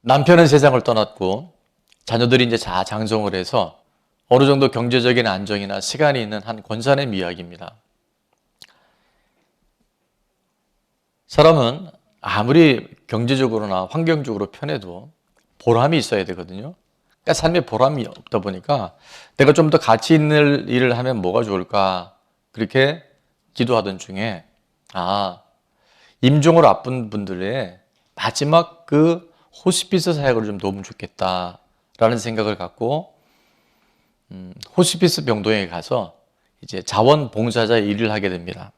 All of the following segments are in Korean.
남편은 세상을 떠났고 자녀들이 이제 자장성을 해서 어느 정도 경제적인 안정이나 시간이 있는 한 권사님 이야기입니다. 사람은 아무리 경제적으로나 환경적으로 편해도 보람이 있어야 되거든요. 그러니까 삶에 보람이 없다 보니까 내가 좀 더 가치 있는 일을 하면 뭐가 좋을까 그렇게 기도하던 중에 임종을 앞둔 분들의 마지막 그 호스피스 사역을 좀 도우면 좋겠다라는 생각을 갖고 호스피스 병동에 가서 이제 자원봉사자 일을 하게 됩니다.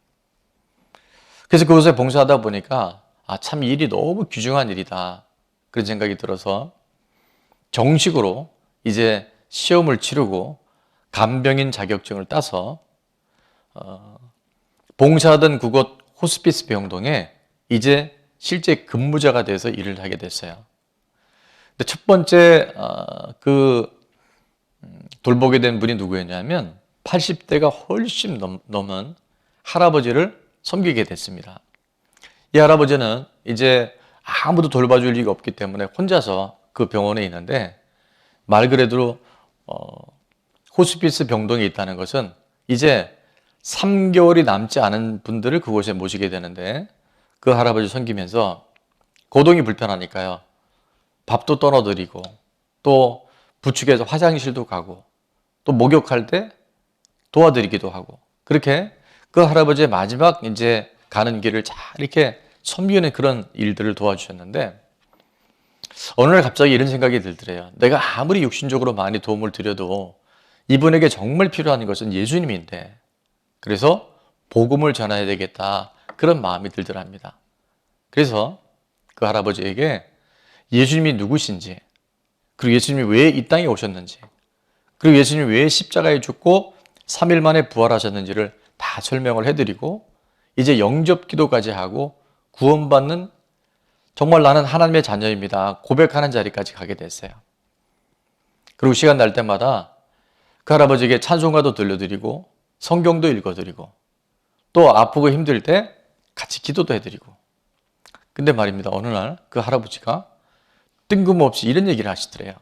그래서 그곳에 봉사하다 보니까 참 일이 너무 귀중한 일이다 그런 생각이 들어서 정식으로 이제 시험을 치르고 간병인 자격증을 따서 봉사하던 그곳 호스피스 병동에 이제 실제 근무자가 돼서 일을 하게 됐어요. 근데 첫 번째 돌보게 된 분이 누구였냐면 80대가 훨씬 넘은 할아버지를 섬기게 됐습니다. 이 할아버지는 이제 아무도 돌봐줄 리가 없기 때문에 혼자서 그 병원에 있는데 말 그대로 호스피스 병동에 있다는 것은 이제 3개월이 남지 않은 분들을 그곳에 모시게 되는데 그 할아버지 섬기면서 거동이 불편하니까요. 밥도 떠넣어드리고 또 부축해서 화장실도 가고 또 목욕할 때 도와드리기도 하고 그렇게 그 할아버지의 마지막 이제 가는 길을 잘 이렇게 섬기는 그런 일들을 도와주셨는데 어느 날 갑자기 이런 생각이 들더래요. 내가 아무리 육신적으로 많이 도움을 드려도 이분에게 정말 필요한 것은 예수님인데 그래서 복음을 전해야 되겠다 그런 마음이 들더랍니다. 그래서 그 할아버지에게 예수님이 누구신지 그리고 예수님이 왜 이 땅에 오셨는지 그리고 예수님이 왜 십자가에 죽고 3일 만에 부활하셨는지를 다 설명을 해드리고 이제 영접 기도까지 하고 구원받는 정말 나는 하나님의 자녀입니다 고백하는 자리까지 가게 됐어요. 그리고 시간 날 때마다 그 할아버지에게 찬송가도 들려드리고 성경도 읽어드리고 또 아프고 힘들 때 같이 기도도 해드리고 근데 말입니다. 어느 날 그 할아버지가 뜬금없이 이런 얘기를 하시더래요.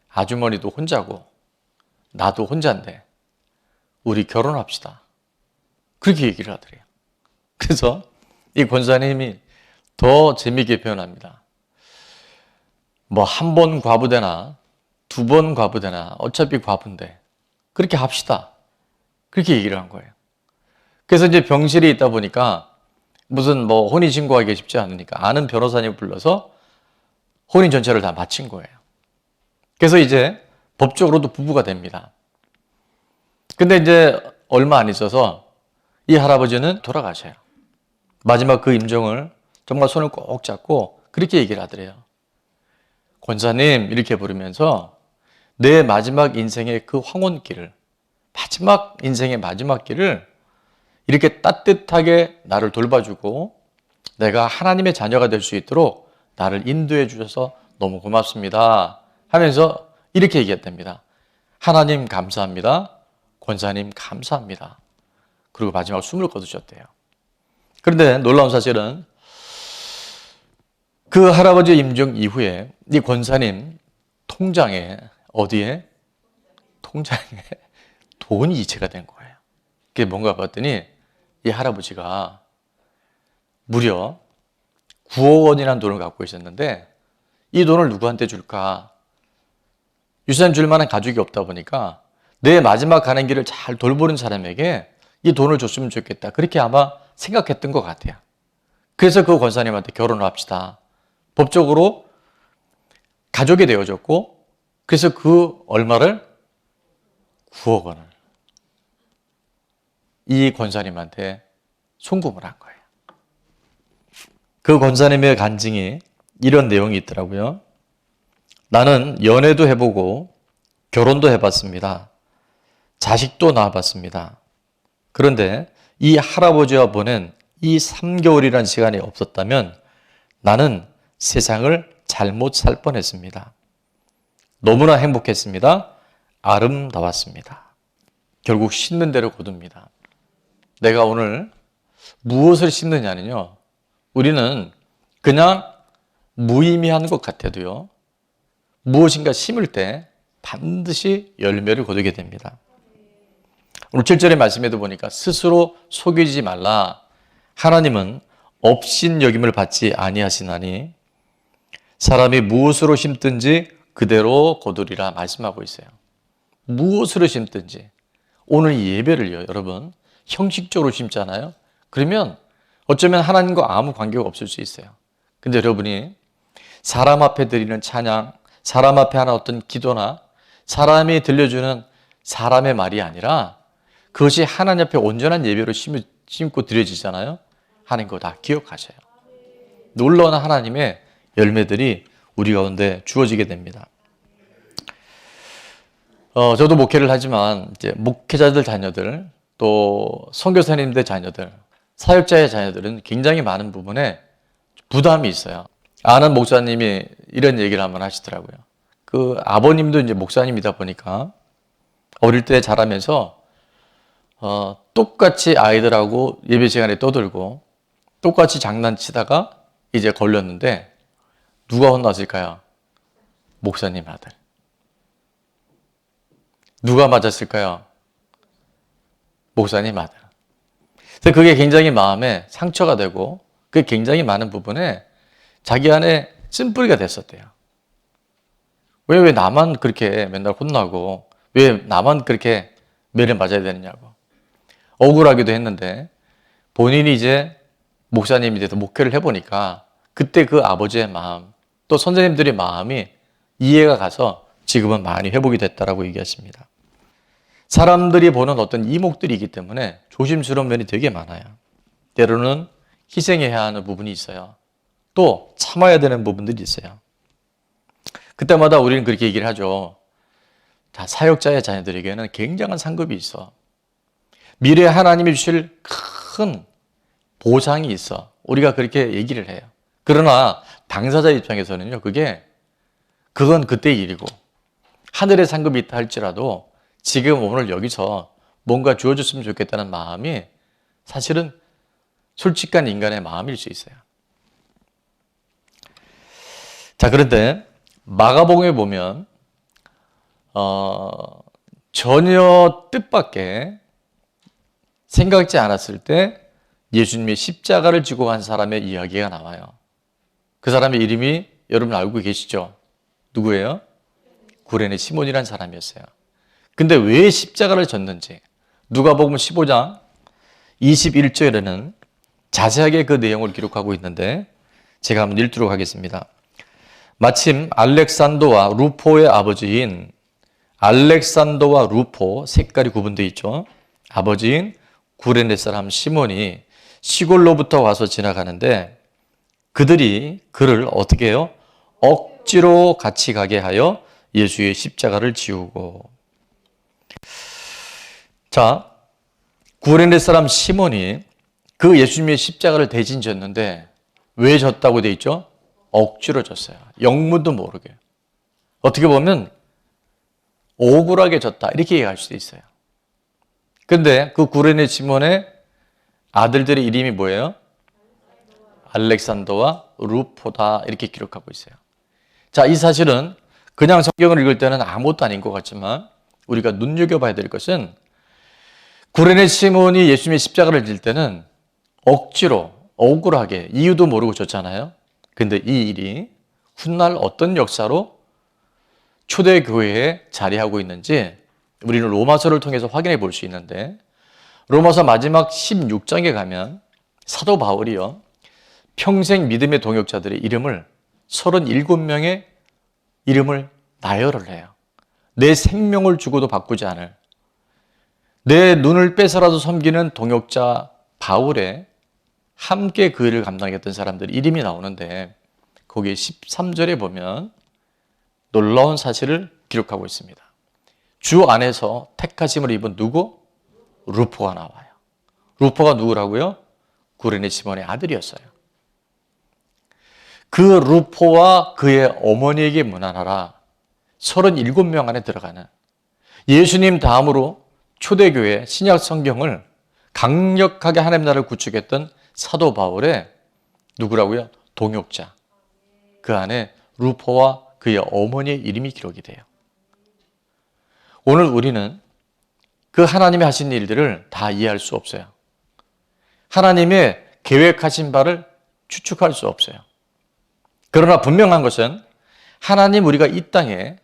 아주머니도 혼자고 나도 혼자인데 우리 결혼합시다. 그렇게 얘기를 하더래요. 그래서 이 권사님이 더 재미있게 표현합니다. 뭐 한 번 과부되나 2번 과부되나 어차피 과부인데 그렇게 합시다. 그렇게 얘기를 한 거예요. 그래서 이제 병실에 있다 보니까 무슨 뭐 혼인신고하기 쉽지 않으니까 아는 변호사님 불러서 혼인 전체를 다 마친 거예요. 그래서 이제 법적으로도 부부가 됩니다. 근데 이제 얼마 안 있어서 이 할아버지는 돌아가셔요. 마지막 그 임종을 정말 손을 꼭 잡고 그렇게 얘기를 하더래요. 권사님 이렇게 부르면서 내 마지막 인생의 그 황혼길을 마지막 인생의 마지막 길을 이렇게 따뜻하게 나를 돌봐주고 내가 하나님의 자녀가 될 수 있도록 나를 인도해 주셔서 너무 고맙습니다 하면서 이렇게 얘기했답니다. 하나님 감사합니다. 권사님 감사합니다. 그리고 마지막 숨을 거두셨대요. 그런데 놀라운 사실은 그 할아버지 임종 이후에 이 권사님 통장에 어디에? 통장에 돈이 이체가 된 거예요. 그게 뭔가 봤더니 이 할아버지가 무려 9억 원이라는 돈을 갖고 있었는데 이 돈을 누구한테 줄까? 유산 줄 만한 가족이 없다 보니까 내 마지막 가는 길을 잘 돌보는 사람에게 이 돈을 줬으면 좋겠다. 그렇게 아마 생각했던 것 같아요. 그래서 그 권사님한테 결혼을 합시다. 법적으로 가족이 되어졌고 그래서 그 얼마를? 9억 원을 이 권사님한테 송금을 한 거예요. 그 권사님의 간증이 이런 내용이 있더라고요. 나는 연애도 해보고 결혼도 해봤습니다. 자식도 낳아봤습니다. 그런데 이 할아버지와 보낸 이 3개월이라는 시간이 없었다면 나는 세상을 잘못 살 뻔했습니다. 너무나 행복했습니다. 아름다웠습니다. 결국 심는 대로 거둡니다. 내가 오늘 무엇을 심느냐는요. 우리는 그냥 무의미한 것 같아도요, 무엇인가 심을 때 반드시 열매를 거두게 됩니다. 오늘 7절의 말씀에도 보니까 스스로 속이지 말라. 하나님은 업신여김을 받지 아니하시나니 사람이 무엇으로 심든지 그대로 거두리라 말씀하고 있어요. 무엇으로 심든지. 오늘 이 예배를요, 여러분, 형식적으로 심잖아요. 그러면 어쩌면 하나님과 아무 관계가 없을 수 있어요. 근데 여러분이 사람 앞에 드리는 찬양, 사람 앞에 하는 어떤 기도나 사람이 들려주는 사람의 말이 아니라 그것이 하나님 앞에 온전한 예배로 심고 드려지잖아요. 하는 거 다 기억하셔요. 놀라운 하나님의 열매들이 우리 가운데 주어지게 됩니다. 저도 목회를 하지만 이제 목회자들 자녀들, 또 선교사님들 자녀들, 사역자의 자녀들은 굉장히 많은 부분에 부담이 있어요. 아는 목사님이 이런 얘기를 한번 하시더라고요. 그 아버님도 이제 목사님이다 보니까 어릴 때 자라면서 똑같이 아이들하고 예배 시간에 떠들고 똑같이 장난치다가 이제 걸렸는데 누가 혼났을까요? 목사님 아들. 누가 맞았을까요? 목사님 아들. 그래서 그게 굉장히 마음에 상처가 되고 그게 굉장히 많은 부분에 자기 안에 쓴뿌리가 됐었대요. 왜 나만 그렇게 맨날 혼나고 왜 나만 그렇게 매를 맞아야 되느냐고. 억울하기도 했는데 본인이 이제 목사님이 돼서 목회를 해보니까 그때 그 아버지의 마음 또 선생님들의 마음이 이해가 가서 지금은 많이 회복이 됐다라고 얘기하십니다. 사람들이 보는 어떤 이목들이 있기 때문에 조심스러운 면이 되게 많아요. 때로는 희생해야 하는 부분이 있어요. 또 참아야 되는 부분들이 있어요. 그때마다 우리는 그렇게 얘기를 하죠. 자, 사역자의 자녀들에게는 굉장한 상급이 있어. 미래에 하나님이 주실 큰 보상이 있어. 우리가 그렇게 얘기를 해요. 그러나 당사자 입장에서는요, 그건 그때의 일이고 하늘의 상급이 있다 할지라도 지금 오늘 여기서 뭔가 주어졌으면 좋겠다는 마음이 사실은 솔직한 인간의 마음일 수 있어요. 자, 그런데 마가복음에 보면 전혀 뜻밖의 생각지 않았을 때 예수님이 십자가를 지고 간 사람의 이야기가 나와요. 그 사람의 이름이 여러분 알고 계시죠? 누구예요? 구레네 시몬이라는 사람이었어요. 근데 왜 십자가를 졌는지 누가복음 15장 21절에는 자세하게 그 내용을 기록하고 있는데 제가 한번 읽도록 하겠습니다. 마침 알렉산더와 루포의 아버지인 알렉산더와 루포, 색깔이 구분되어 있죠. 아버지인 구레네 사람 시몬이 시골로부터 와서 지나가는데 그들이 그를 어떻게 해요? 억지로 같이 가게 하여 예수의 십자가를 지우고. 자, 구레네 사람 시몬이 그 예수님의 십자가를 대신 졌는데 왜 졌다고 돼 있죠? 억지로 졌어요. 영문도 모르게. 어떻게 보면 억울하게 졌다 이렇게 얘기할 수도 있어요. 근데 그 구레네 시몬의 아들들의 이름이 뭐예요? 알렉산더와 루포다 이렇게 기록하고 있어요. 자, 이 사실은 그냥 성경을 읽을 때는 아무것도 아닌 것 같지만 우리가 눈여겨봐야 될 것은 구레네 시몬이 예수님의 십자가를 질 때는 억지로 억울하게 이유도 모르고 졌잖아요. 근데 이 일이 훗날 어떤 역사로 초대교회에 자리하고 있는지 우리는 로마서를 통해서 확인해 볼 수 있는데 로마서 마지막 16장에 가면 사도 바울이요 평생 믿음의 동역자들의 이름을 37명의 이름을 나열을 해요. 내 생명을 주고도 바꾸지 않을 내 눈을 빼서라도 섬기는 동역자 바울의 함께 그 일을 감당했던 사람들 이름이 나오는데 거기에 13절에 보면 놀라운 사실을 기록하고 있습니다. 주 안에서 택하심을 입은 누구? 루포가 나와요. 루포가 누구라고요? 구레네 시몬의 아들이었어요. 그 루포와 그의 어머니에게 문안하라 37명 안에 들어가는 예수님 다음으로 초대교회 신약 성경을 강력하게 하나님 나라를 구축했던 사도 바울의 누구라고요? 동역자. 그 안에 루포와 그의 어머니의 이름이 기록이 돼요. 오늘 우리는 그 하나님이 하신 일들을 다 이해할 수 없어요. 하나님의 계획하신 바를 추측할 수 없어요. 그러나 분명한 것은 하나님 우리가 이 땅에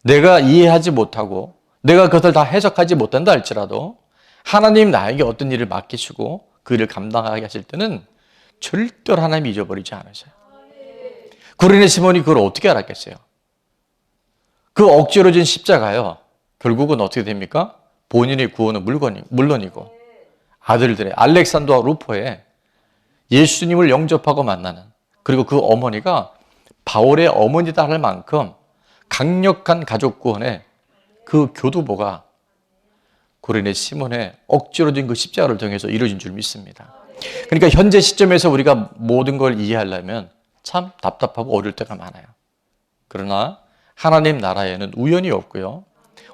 내가 이해하지 못하고 내가 그것을 다 해석하지 못한다 할지라도 하나님 나에게 어떤 일을 맡기시고 그 일을 감당하게 하실 때는 절대로 하나님이 잊어버리지 않으셔요. 구레네 시몬이 그걸 어떻게 알았겠어요? 그 억지로 진 십자가요. 결국은 어떻게 됩니까? 본인의 구원은 물론이고 아들들의 알렉산더와 루포의 예수님을 영접하고 만나는, 그리고 그 어머니가 바울의 어머니다 할 만큼 강력한 가족 구원의 그 교두보가 구레네 시몬의 억지로 진 그 십자가를 통해서 이루어진 줄 믿습니다. 그러니까 현재 시점에서 우리가 모든 걸 이해하려면 참 답답하고 어려울 때가 많아요. 그러나 하나님 나라에는 우연이 없고요.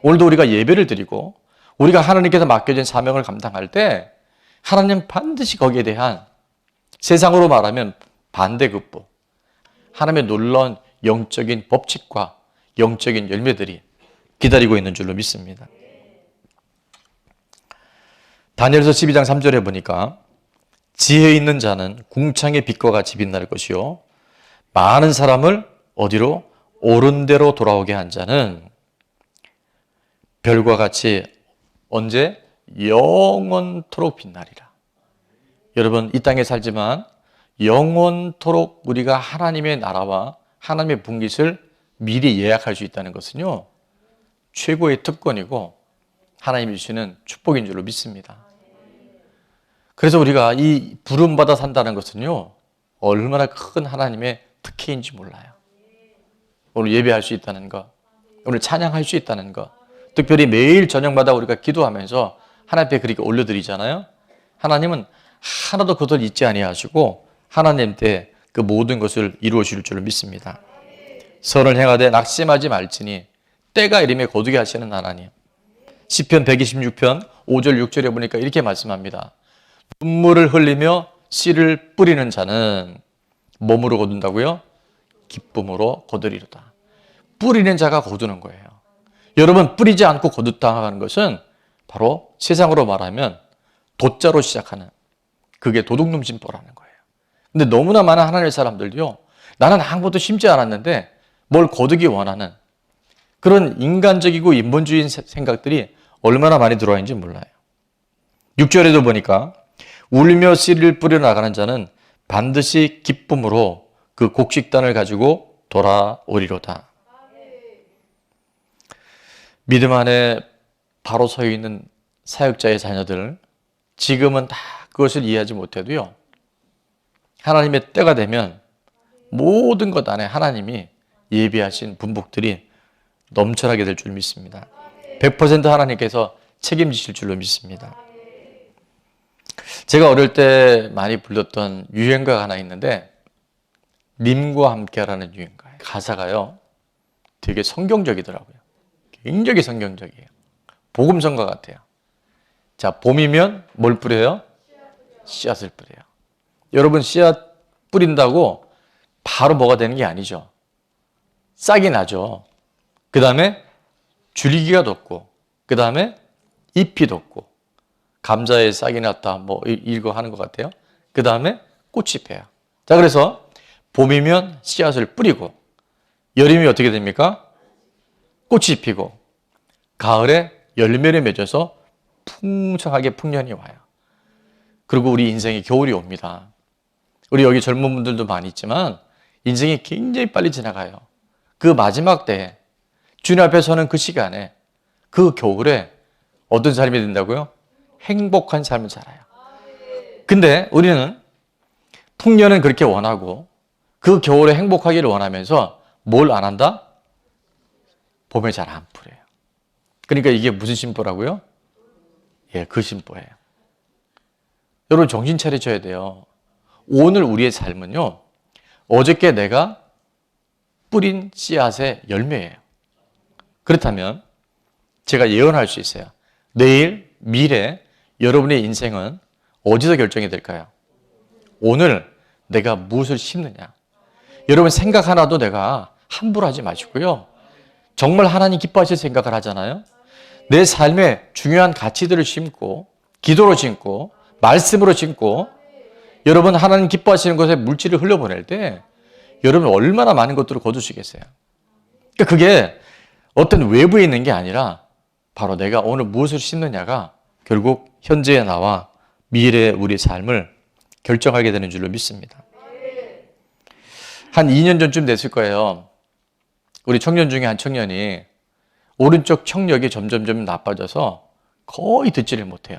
오늘도 우리가 예배를 드리고 우리가 하나님께서 맡겨진 사명을 감당할 때 하나님 반드시 거기에 대한, 세상으로 말하면 반대급부, 하나님의 놀라운 영적인 법칙과 영적인 열매들이 기다리고 있는 줄로 믿습니다. 다니엘서 12장 3절에 보니까 지혜 있는 자는 궁창의 빛과 같이 빛날 것이요 많은 사람을 어디로? 옳은 대로 돌아오게 한 자는 별과 같이 언제? 영원토록 빛나리라. 여러분, 이 땅에 살지만 영원토록 우리가 하나님의 나라와 하나님의 분깃을 미리 예약할 수 있다는 것은요, 최고의 특권이고 하나님이 주시는 축복인 줄로 믿습니다. 그래서 우리가 이 부름받아 산다는 것은요, 얼마나 큰 하나님의 특혜인지 몰라요. 오늘 예배할 수 있다는 것, 오늘 찬양할 수 있다는 것, 특별히 매일 저녁마다 우리가 기도하면서 하나님 앞에 그렇게 올려드리잖아요. 하나님은 하나도 그것을 잊지 아니하시고 하나님 때 그 모든 것을 이루어 주실 줄로 믿습니다. 선을 행하되 낙심하지 말지니 때가 이름에 거두게 하시는 하나님. 시편 126편 5절 6절에 보니까 이렇게 말씀합니다. 눈물을 흘리며 씨를 뿌리는 자는 몸으로 거둔다고요? 기쁨으로 거두리로다. 뿌리는 자가 거두는 거예요. 여러분, 뿌리지 않고 거두다 하는 것은 바로 세상으로 말하면 도자로 시작하는, 그게 도둑놈 심보라는 거예요. 근데 너무나 많은 하나님의 사람들도요, 나는 아무것도 심지 않았는데 뭘 거두기 원하는 그런 인간적이고 인본주의인 생각들이 얼마나 많이 들어와 있는지 몰라요. 6절에도 보니까 울며 씨를 뿌려 나가는 자는 반드시 기쁨으로 그 곡식단을 가지고 돌아오리로다. 믿음 안에 바로 서 있는 사역자의 자녀들, 지금은 다 그것을 이해하지 못해도요, 하나님의 때가 되면 모든 것 안에 하나님이 예비하신 분복들이 넘쳐나게 될 줄 믿습니다. 100% 하나님께서 책임지실 줄로 믿습니다. 제가 어릴 때 많이 불렀던 유행가가 하나 있는데, 님과 함께라는 유행가예요. 가사가요, 되게 성경적이더라고요. 굉장히 성경적이에요. 복음성가 같아요. 자, 봄이면 뭘 뿌려요? 씨앗을 뿌려요. 여러분, 씨앗 뿌린다고 바로 뭐가 되는 게 아니죠. 싹이 나죠. 그 다음에 줄기가 돋고, 그 다음에 잎이 돋고, 감자에 싹이 났다, 뭐 이거 하는 것 같아요. 그 다음에 꽃이 펴요. 자, 그래서 봄이면 씨앗을 뿌리고, 여름이 어떻게 됩니까? 꽃이 피고, 가을에 열매를 맺어서 풍성하게 풍년이 와요. 그리고 우리 인생이 겨울이 옵니다. 우리 여기 젊은 분들도 많이 있지만 인생이 굉장히 빨리 지나가요. 그 마지막 때에 주님 앞에 서는 그 시간에, 그 겨울에 어떤 삶이 된다고요? 행복한 삶을 살아요. 근데 우리는 풍년은 그렇게 원하고 그 겨울에 행복하기를 원하면서 뭘 안 한다? 봄에 잘 안 풀어요. 그러니까 이게 무슨 심보라고요? 예, 그 심보예요. 여러분, 정신 차리셔야 돼요. 오늘 우리의 삶은요, 어저께 내가 뿌린 씨앗의 열매예요. 그렇다면 제가 예언할 수 있어요. 내일, 미래, 여러분의 인생은 어디서 결정이 될까요? 오늘 내가 무엇을 심느냐. 여러분 생각 하나도 내가 함부로 하지 마시고요. 정말 하나님 기뻐하실 생각을 하잖아요. 내 삶에 중요한 가치들을 심고 기도로 심고 말씀으로 심고 여러분 하나님 기뻐하시는 것에 물질을 흘려보낼 때 여러분 얼마나 많은 것들을 거두시겠어요. 그러니까 그게 어떤 외부에 있는 게 아니라 바로 내가 오늘 무엇을 심느냐가 결국 현재의 나와 미래의 우리 삶을 결정하게 되는 줄로 믿습니다. 한 2년 전쯤 됐을 거예요. 우리 청년 중에 한 청년이 오른쪽 청력이 점점 나빠져서 거의 듣지를 못해요.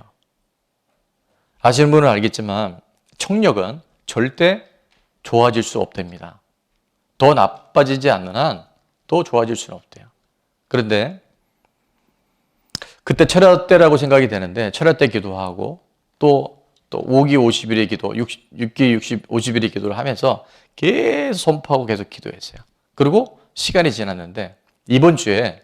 아시는 분은 알겠지만 청력은 절대 좋아질 수 없답니다. 더 나빠지지 않는 한 더 좋아질 수는 없대요. 그런데 그때 철야 때라고 생각이 되는데 철야 때 기도하고 또 5기 50일의 기도, 6기 50일의 기도를 하면서 계속 선포하고 계속 기도했어요. 그리고 시간이 지났는데 이번 주에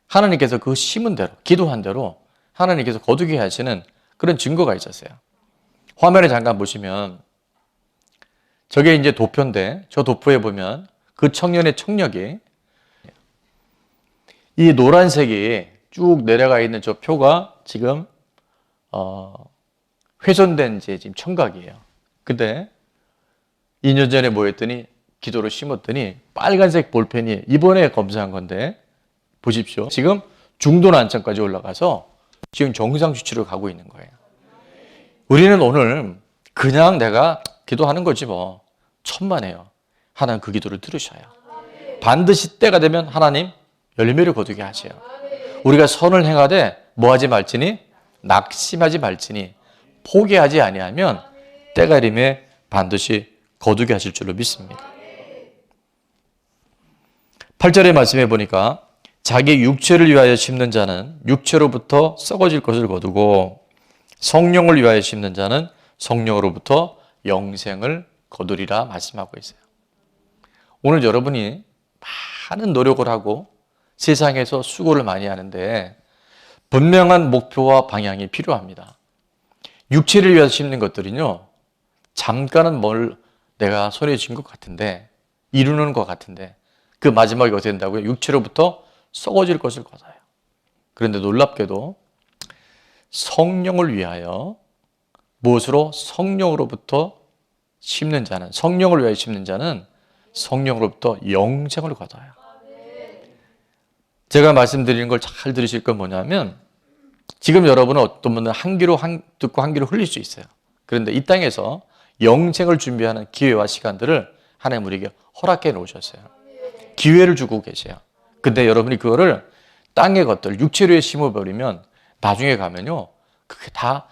하나님께서 그 심은 대로, 기도한 대로 하나님께서 거두게 하시는 그런 증거가 있었어요. 화면에 잠깐 보시면 저게 이제 도표인데 저 도표에 보면 그 청년의 청력이 이 노란색이 쭉 내려가 있는 저 표가 지금 훼손된 제 지금 청각이에요. 근데 2년 전에 뭐 했더니 기도를 심었더니 빨간색 볼펜이 이번에 검사한 건데 보십시오. 지금 중도 난청까지 올라가서 지금 정상 수치로 가고 있는 거예요. 우리는 오늘 그냥 내가 기도하는 거지 뭐 천만에요. 하나님 그 기도를 들으셔요. 반드시 때가 되면 하나님 열매를 거두게 하세요. 우리가 선을 행하되 뭐하지 말지니 낙심하지 말지니 포기하지 아니하면 때가 이름에 반드시 거두게 하실 줄로 믿습니다. 8절의 말씀에 보니까 자기 육체를 위하여 심는 자는 육체로부터 썩어질 것을 거두고 성령을 위하여 심는 자는 성령으로부터 영생을 거두리라 말씀하고 있어요. 오늘 여러분이 많은 노력을 하고 세상에서 수고를 많이 하는데 분명한 목표와 방향이 필요합니다. 육체를 위해서 심는 것들은요, 잠깐은 뭘 내가 손에 쥔 것 같은데, 이루는 것 같은데, 그 마지막에 어떻게 된다고요? 육체로부터 썩어질 것을 거둬요. 그런데 놀랍게도 성령을 위하여 무엇으로? 성령으로부터 심는 자는, 성령을 위하여 심는 자는 성령으로부터 영생을 거둬요. 제가 말씀드리는 걸 잘 들으실 건 뭐냐면 지금 여러분은 어떤 분은 한 귀로 듣고 한 귀로 흘릴 수 있어요. 그런데 이 땅에서 영생을 준비하는 기회와 시간들을 하나님 우리에게 허락해 놓으셨어요. 기회를 주고 계세요. 근데 여러분이 그거를 땅의 것들, 육체로에 심어버리면 나중에 가면요, 그게 다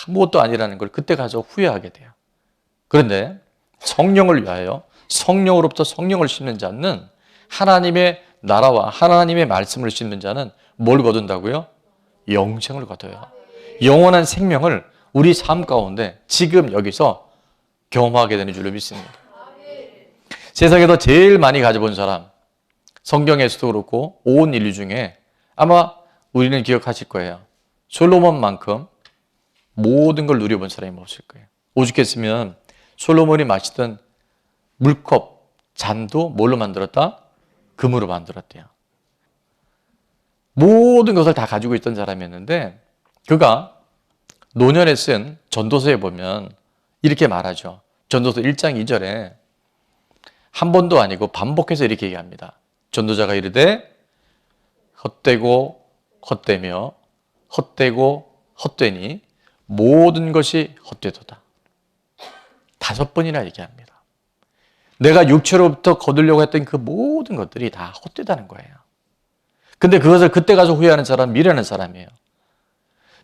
아무것도 아니라는 걸 그때 가서 후회하게 돼요. 그런데 성령을 위하여 성령으로부터 성령을 심는 자는 하나님의 나라와 하나님의 말씀을 심는 자는 뭘 거둔다고요? 영생을 거둬요. 영원한 생명을 우리 삶 가운데 지금 여기서 경험하게 되는 줄로 믿습니다. 세상에서 제일 많이 가져본 사람, 성경에서도 그렇고 온 인류 중에 아마 우리는 기억하실 거예요. 솔로몬만큼 모든 걸 누려본 사람이 없을 거예요. 오죽했으면 솔로몬이 마시던 물컵, 잔도 뭘로 만들었다? 금으로 만들었대요. 모든 것을 다 가지고 있던 사람이었는데 그가 노년에 쓴 전도서에 보면 이렇게 말하죠. 전도서 1장 2절에 한 번도 아니고 반복해서 이렇게 얘기합니다. 전도자가 이르되 헛되고 헛되며 헛되고 헛되니 모든 것이 헛되도다. 5번이나 얘기합니다. 내가 육체로부터 거두려고 했던 그 모든 것들이 다 헛되다는 거예요. 근데 그것을 그때 가서 후회하는 사람, 미래하는 사람이에요.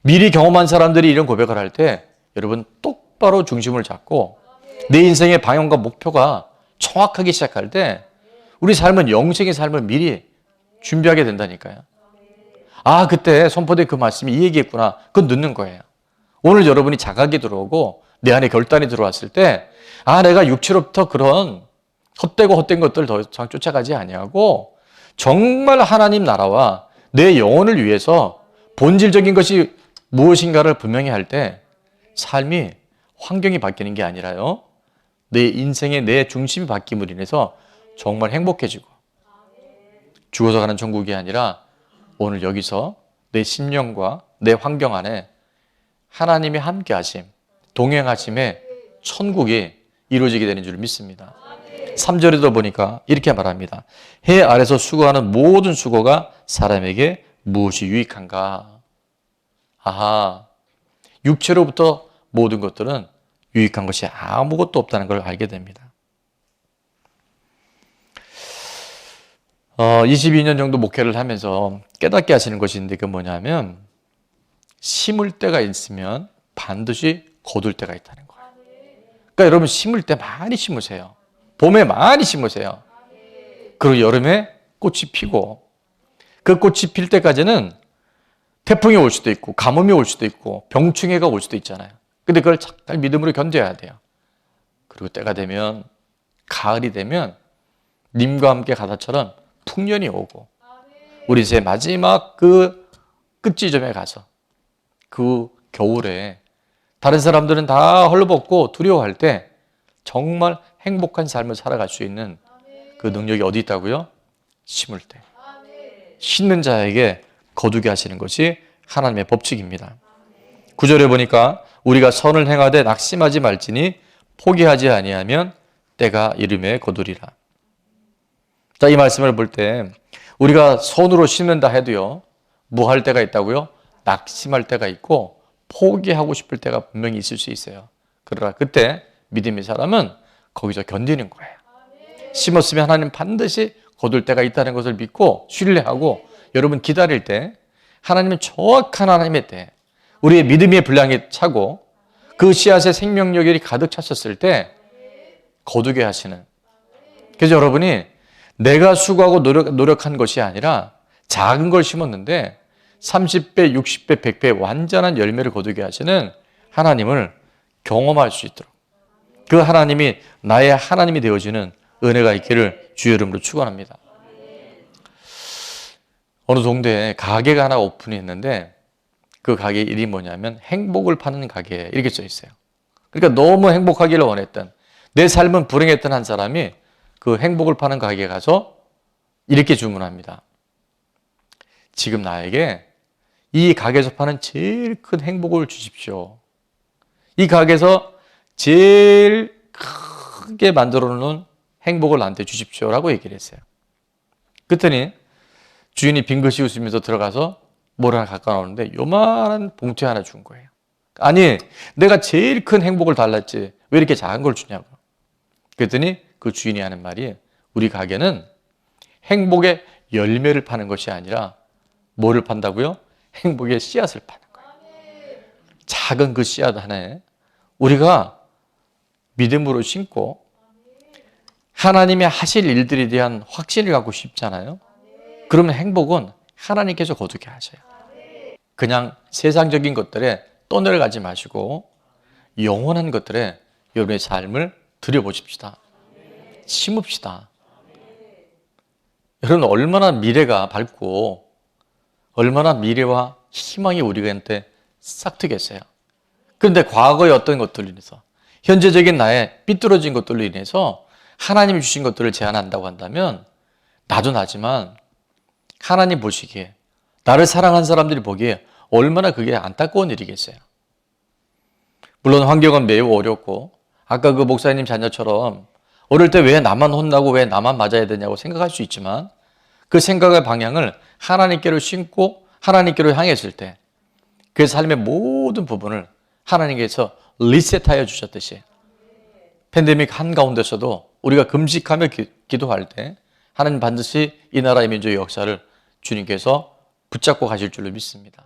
미리 경험한 사람들이 이런 고백을 할 때 여러분 똑바로 중심을 잡고 내 인생의 방향과 목표가 정확하게 시작할 때 우리 삶은 영생의 삶을 미리 준비하게 된다니까요. 아, 그때 선포된 그 말씀이 이 얘기했구나. 그건 늦는 거예요. 오늘 여러분이 자각이 들어오고 내 안에 결단이 들어왔을 때 아, 내가 육체로부터 그런 헛되고 헛된 것들을 더 이상 쫓아가지 아니하고 정말 하나님 나라와 내 영혼을 위해서 본질적인 것이 무엇인가를 분명히 할 때 삶이 환경이 바뀌는 게 아니라요, 내 인생의 내 중심이 바뀜으로 인해서 정말 행복해지고 죽어서 가는 천국이 아니라 오늘 여기서 내 심령과 내 환경 안에 하나님이 함께 하심, 동행하심의 천국이 이루어지게 되는 줄 믿습니다. 3절에도 보니까 이렇게 말합니다. 해 아래서 수고하는 모든 수고가 사람에게 무엇이 유익한가? 아하, 육체로부터 모든 것들은 유익한 것이 아무것도 없다는 걸 알게 됩니다. 22년 정도 목회를 하면서 깨닫게 하시는 것이 있는데 그건 뭐냐면 심을 때가 있으면 반드시 거둘 때가 있다는 거예요. 그러니까 여러분 심을 때 많이 심으세요. 봄에 많이 심으세요. 그리고 여름에 꽃이 피고 그 꽃이 필 때까지는 태풍이 올 수도 있고 가뭄이 올 수도 있고 병충해가 올 수도 있잖아요. 근데 그걸 잘 믿음으로 견뎌야 돼요. 그리고 때가 되면 가을이 되면 님과 함께 가다처럼 풍년이 오고 우리 제 마지막 그 끝지점에 가서 그 겨울에 다른 사람들은 다 헐벗고 두려워할 때 정말 행복한 삶을 살아갈 수 있는 그 능력이 어디 있다고요? 심을 때. 심는 자에게 거두게 하시는 것이 하나님의 법칙입니다. 9절에 보니까 우리가 선을 행하되 낙심하지 말지니 포기하지 아니하면 때가 이름에 거두리라. 자, 이 말씀을 볼 때 우리가 손으로 심는다 해도요, 뭐 할 때가 있다고요? 낙심할 때가 있고 포기하고 싶을 때가 분명히 있을 수 있어요. 그러나 그때 믿음의 사람은 거기서 견디는 거예요. 심었으면 하나님 반드시 거둘 때가 있다는 것을 믿고 신뢰하고 여러분 기다릴 때 하나님은 정확한 하나님의 때 우리의 믿음의 분량이 차고 그 씨앗의 생명력이 가득 찼었을 때 거두게 하시는. 그래서 여러분이 내가 수고하고 노력한 것이 아니라 작은 걸 심었는데 30배, 60배, 100배 완전한 열매를 거두게 하시는 하나님을 경험할 수 있도록 그 하나님이 나의 하나님이 되어지는 은혜가 있기를 주의 이름으로 축원합니다. 어느 동네에 가게가 하나 오픈했는데 그 가게 이름이 뭐냐면 행복을 파는 가게 이렇게 써 있어요. 그러니까 너무 행복하기를 원했던 내 삶은 불행했던 한 사람이 그 행복을 파는 가게에 가서 이렇게 주문합니다. 지금 나에게 이 가게에서 파는 제일 큰 행복을 주십시오. 이 가게에서 제일 크게 만들어 놓은 행복을 나한테 주십시오라고 얘기를 했어요. 그랬더니 주인이 빙긋이 웃으면서 들어가서 뭘 하나 갖고 나오는데 요만한 봉투 하나 준 거예요. 아니, 내가 제일 큰 행복을 달랐지 왜 이렇게 작은 걸 주냐고. 그랬더니 그 주인이 하는 말이 우리 가게는 행복의 열매를 파는 것이 아니라 뭐를 판다고요? 행복의 씨앗을 파는 거예요. 작은 그 씨앗 하나에 우리가 믿음으로 심고 하나님의 하실 일들에 대한 확신을 갖고 싶잖아요. 그러면 행복은 하나님께서 거두게 하셔요. 그냥 세상적인 것들에 떠내려가지 마시고 영원한 것들에 여러분의 삶을 들여보십시다. 심읍시다. 여러분 얼마나 미래가 밝고 얼마나 미래와 희망이 우리한테 싹트겠어요. 그런데 과거의 어떤 것들로 인해서 현재적인 나의 삐뚤어진 것들로 인해서 하나님이 주신 것들을 제한한다고 한다면 나도 나지만 하나님 보시기에 나를 사랑한 사람들이 보기에 얼마나 그게 안타까운 일이겠어요. 물론 환경은 매우 어렵고 아까 그 목사님 자녀처럼 어릴 때 왜 나만 혼나고 왜 나만 맞아야 되냐고 생각할 수 있지만 그 생각의 방향을 하나님께로 심고 하나님께로 향했을 때 그 삶의 모든 부분을 하나님께서 리셋하여 주셨듯이 팬데믹 한가운데서도 우리가 금식하며 기도할 때 하나님 반드시 이 나라의 민족의 역사를 주님께서 붙잡고 가실 줄로 믿습니다.